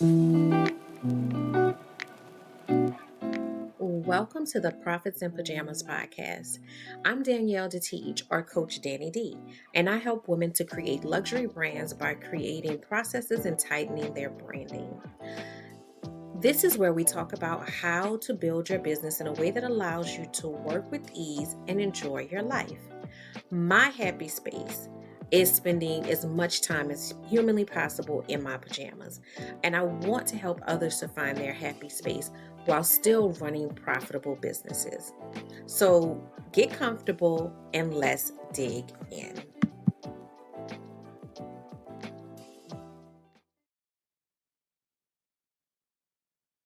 Welcome to the Profits in Pajamas podcast. I'm Danielle D, or Coach Danni D, and I help women to create luxury brands by creating processes and tightening their branding. This is where we talk about how to build your business in a way that allows you to work with ease and enjoy your life. My happy space is spending as much time as humanly possible in my pajamas. And I want to help others to find their happy space while still running profitable businesses. So get comfortable and let's dig in.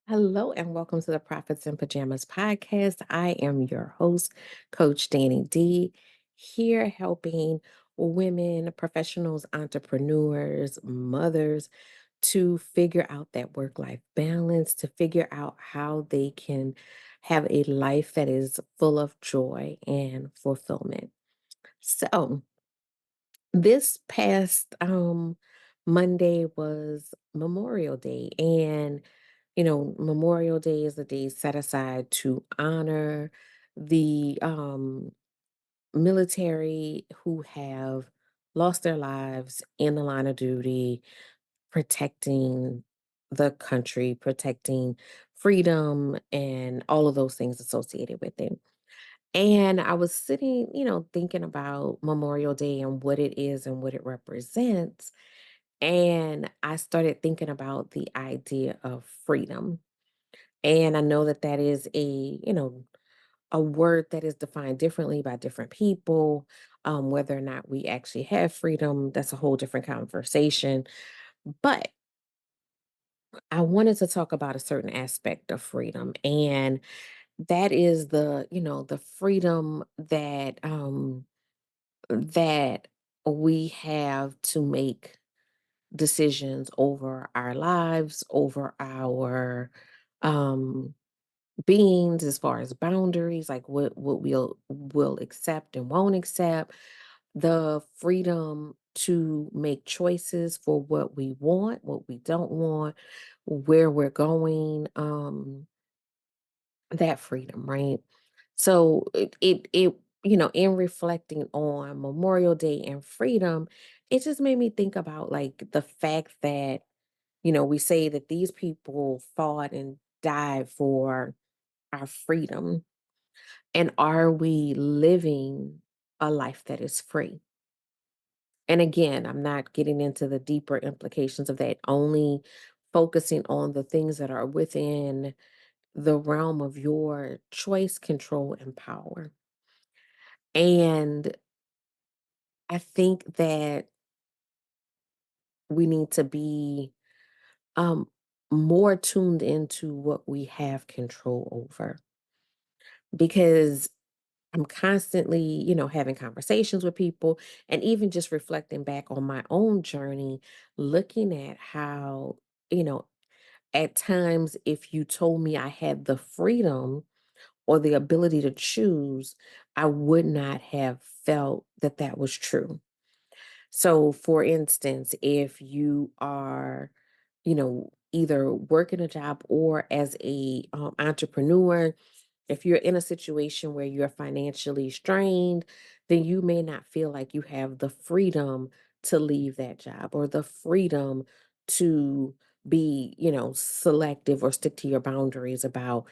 Hello and welcome to the Profits in Pajamas podcast. I am your host, Coach Danni D, here helping women, professionals, entrepreneurs, mothers to figure out that work life balance, to figure out how they can have a life that is full of joy and fulfillment. So, this past Monday was Memorial Day, and Memorial Day is a day set aside to honor the military who have lost their lives in the line of duty, protecting the country, protecting freedom, and all of those things associated with it. And I was sitting, thinking about Memorial Day and what it is and what it represents. And I started thinking about the idea of freedom. And I know that that is a word that is defined differently by different people. Whether or not we actually have freedom, that's a whole different conversation. But I wanted to talk about a certain aspect of freedom, and that is the freedom that we have to make decisions over our lives, over our um beings as far as boundaries, like what will accept and won't accept, the freedom to make choices for what we want, what we don't want, where we're going, that freedom, right? So in reflecting on Memorial Day and freedom, it just made me think about like the fact that, we say that these people fought and died for our freedom. And are we living a life that is free? And again, I'm not getting into the deeper implications of that, only focusing on the things that are within the realm of your choice, control, and power. And I think that we need to be um, more tuned into what we have control over, because I'm constantly, having conversations with people and even just reflecting back on my own journey, looking at how, you know, at times, if you told me I had the freedom or the ability to choose, I would not have felt that that was true. So, for instance, if you are, either working a job or as a entrepreneur, if you're in a situation where you're financially strained, then you may not feel like you have the freedom to leave that job or the freedom to be, selective or stick to your boundaries about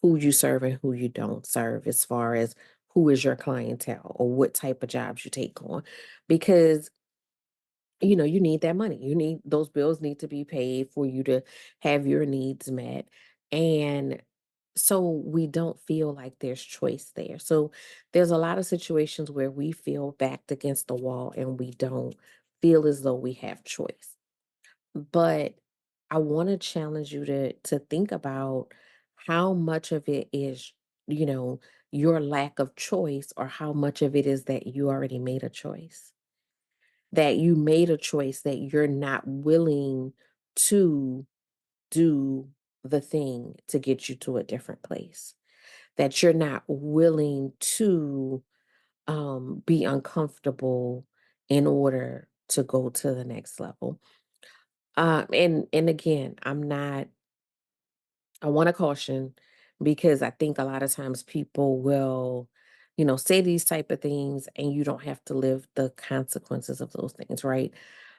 who you serve and who you don't serve, as far as who is your clientele or what type of jobs you take on. Because you need that money. You need those bills need to be paid for you to have your needs met. And so we don't feel like there's choice there. So there's a lot of situations where we feel backed against the wall and we don't feel as though we have choice. But I want to challenge you to think about how much of it is, you know, your lack of choice, or how much of it is that you already made a choice, that you made a choice that you're not willing to do the thing to get you to a different place, that you're not willing to be uncomfortable in order to go to the next level. And again, I want to caution because I think a lot of times people will, say these type of things and you don't have to live the consequences of those things, right?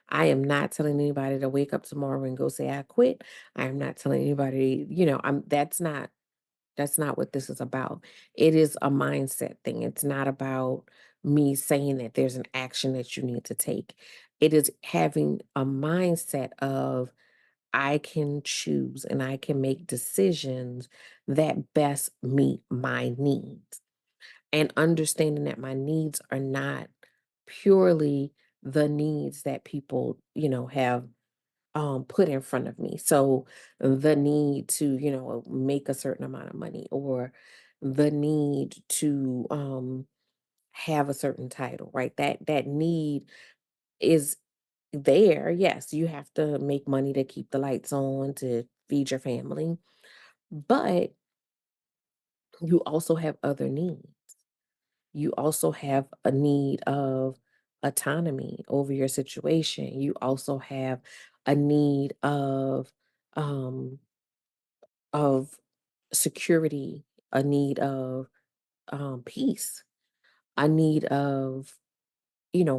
I am not telling anybody to wake up tomorrow and go say I quit. I am not telling anybody, I'm that's not what this is about. It is a mindset thing. It's not about me saying that there's an action that you need to take. It is having a mindset of I can choose and I can make decisions that best meet my needs. And understanding that my needs are not purely the needs that people, have put in front of me. So the need to, make a certain amount of money or the need to have a certain title, right? That need is there. Yes, you have to make money to keep the lights on, to feed your family, but you also have other needs. You also have a need of autonomy over your situation. You also have a need um of security, a need of peace, a need of,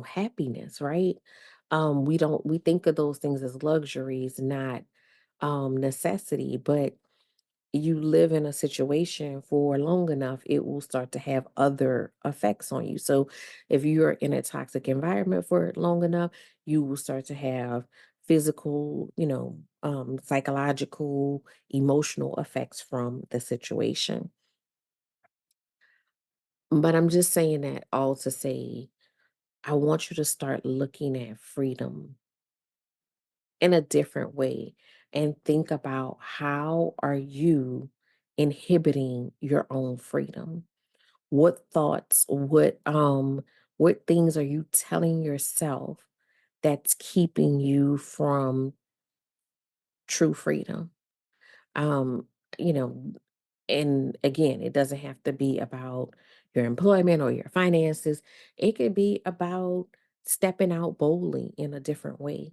happiness, right? We think of those things as luxuries, not necessity, but you live in a situation for long enough, it will start to have other effects on you. So if you're in a toxic environment for long enough, you will start to have physical, psychological, emotional effects from the situation. But I'm just saying that all to say, I want you to start looking at freedom in a different way and think about how are you inhibiting your own freedom? What thoughts, what things are you telling yourself that's keeping you from true freedom? Um, you know, and again, it doesn't have to be about your employment or your finances. It could be about stepping out boldly in a different way.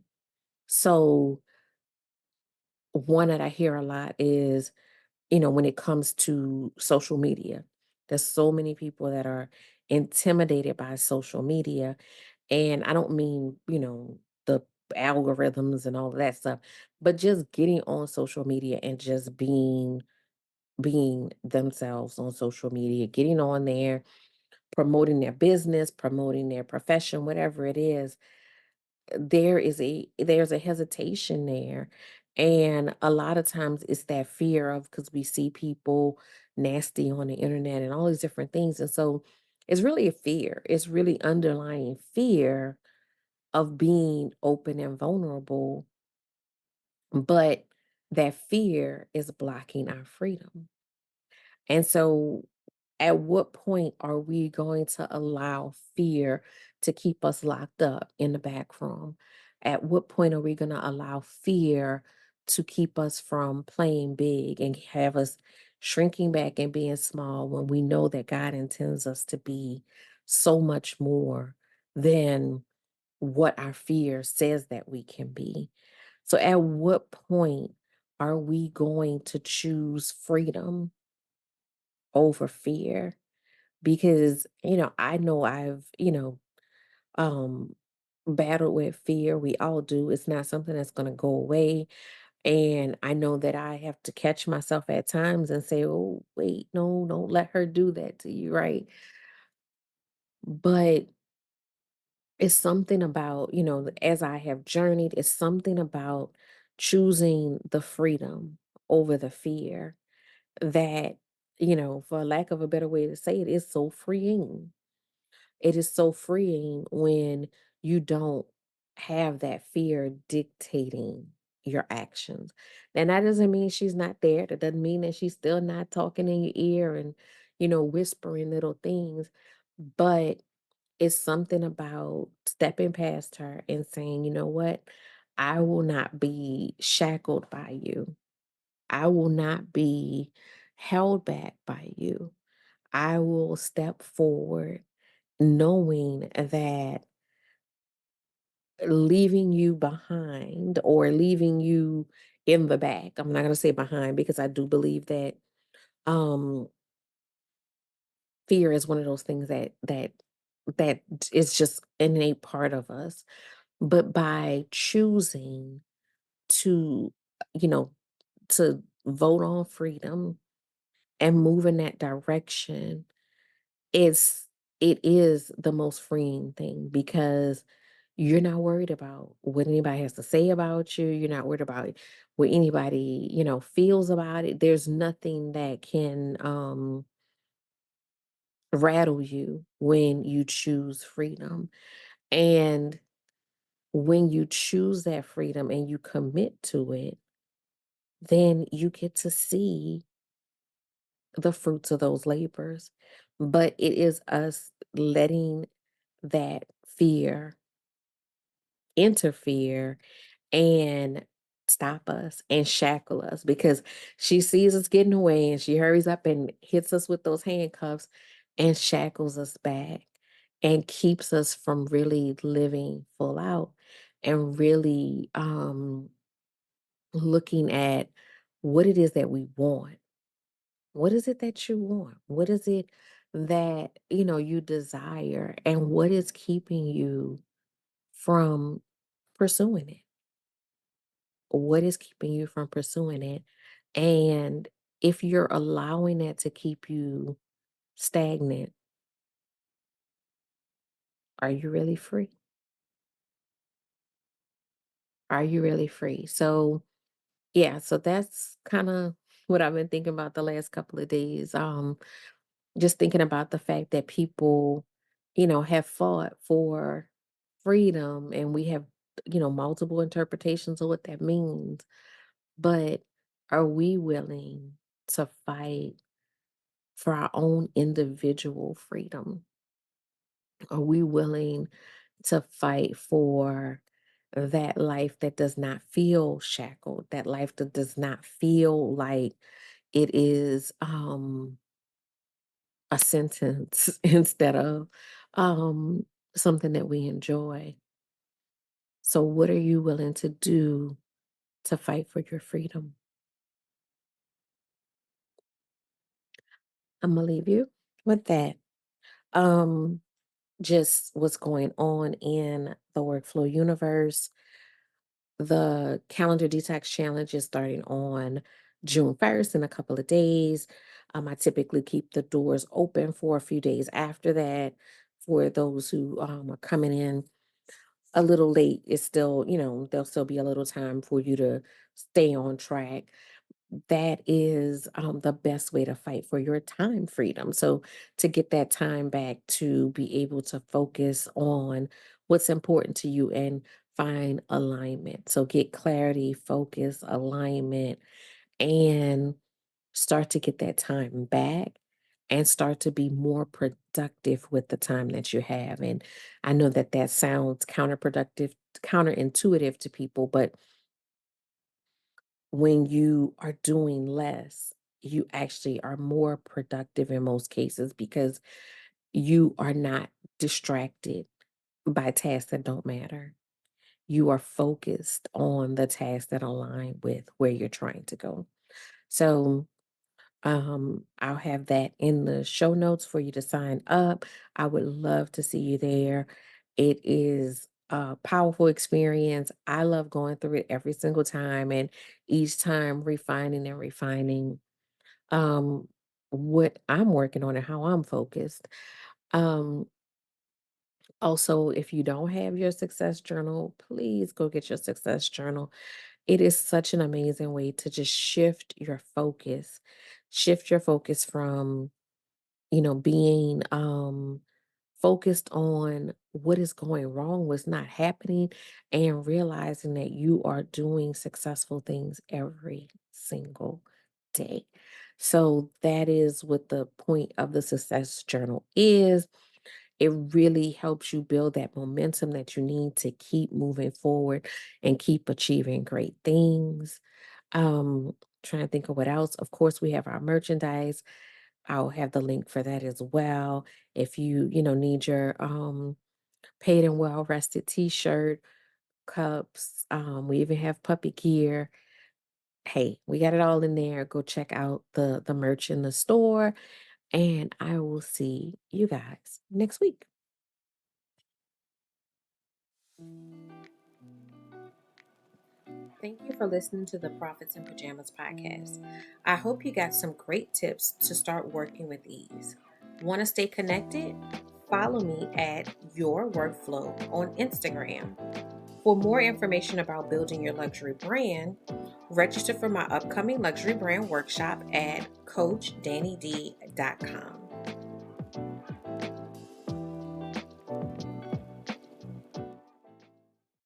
So, one that I hear a lot is, when it comes to social media, there's so many people that are intimidated by social media. And I don't mean, the algorithms and all of that stuff, but just getting on social media and just being themselves on social media, getting on there, promoting their business, promoting their profession, whatever it is, there's a hesitation there. And a lot of times it's that fear of because we see people nasty on the internet and all these different things. And so it's really a fear. It's really underlying fear of being open and vulnerable, but that fear is blocking our freedom. And so, at what point are we going to allow fear to keep us locked up in the back room? At what point are we going to allow fear to keep us from playing big and have us shrinking back and being small when we know that God intends us to be so much more than what our fear says that we can be? So, at what point are we going to choose freedom over fear? Because, I know I've, um, battled with fear. We all do. It's not something that's going to go away. And I know that I have to catch myself at times and say, oh, wait, no, don't let her do that to you, right? But it's something about, as I have journeyed, it's something about choosing the freedom over the fear that, for lack of a better way to say it, is so freeing. It is so freeing when you don't have that fear dictating your actions. And that doesn't mean she's not there. That doesn't mean that she's still not talking in your ear and, whispering little things. But it's something about stepping past her and saying, you know what? I will not be shackled by you. I will not be held back by you. I will step forward knowing that leaving you behind or leaving you in the back. I'm not going to say behind because I do believe that um fear is one of those things that is just innate part of us. But by choosing to, you know, to vote on freedom and move in that direction, it's it is the most freeing thing because you're not worried about what anybody has to say about you. You're not worried about what anybody, feels about it. There's nothing that can rattle you when you choose freedom. And when you choose that freedom and you commit to it, then you get to see the fruits of those labors. But it is us letting that fear interfere and stop us and shackle us because she sees us getting away and she hurries up and hits us with those handcuffs and shackles us back and keeps us from really living full out and really looking at what it is that we want. What is it that you want? What is it that you desire, and what is keeping you from pursuing it? What is keeping you from pursuing it? And if you're allowing that to keep you stagnant, are you really free? Are you really free? So, yeah, so that's kind of what I've been thinking about the last couple of days. Just thinking about the fact that people, have fought for freedom and we have, multiple interpretations of what that means. But are we willing to fight for our own individual freedom? Are we willing to fight for that life that does not feel shackled, that life that does not feel like it is a sentence instead of something that we enjoy? So, what are you willing to do to fight for your freedom? I'm gonna leave you with that. Um, just what's going on in the workflow universe. The calendar detox challenge is starting on June 1st in a couple of days. I typically keep the doors open for a few days after that for those who are coming in a little late. It's still, there'll still be a little time for you to stay on track. That is the best way to fight for your time freedom. So, to get that time back to be able to focus on what's important to you and find alignment. So, get clarity, focus, alignment, and start to get that time back and start to be more productive with the time that you have. And I know that that sounds counterproductive, counterintuitive to people, but when you are doing less, you actually are more productive in most cases because you are not distracted by tasks that don't matter. You are focused on the tasks that align with where you're trying to go. So, I'll have that in the show notes for you to sign up. I would love to see you there. It is a powerful experience. I love going through it every single time and each time refining and refining um what I'm working on and how I'm focused. Um Also, if you don't have your success journal, please go get your success journal. It is such an amazing way to just shift your focus from being focused on what is going wrong, what's not happening, and realizing that you are doing successful things every single day. So that is what the point of the success journal is. It really helps you build that momentum that you need to keep moving forward and keep achieving great things. Trying to think of what else. Of course, we have our merchandise. I'll have the link for that as well. If you, need your paid and well rested t-shirt, cups. We even have puppy gear. Hey, we got it all in there. Go check out the merch in the store, and I will see you guys next week. Thank you for listening to the Profits in Pajamas podcast. I hope you got some great tips to start working with ease. Want to stay connected? Follow me at Your Workflow on Instagram. For more information about building your luxury brand, register for my upcoming luxury brand workshop at CoachDanniD.com.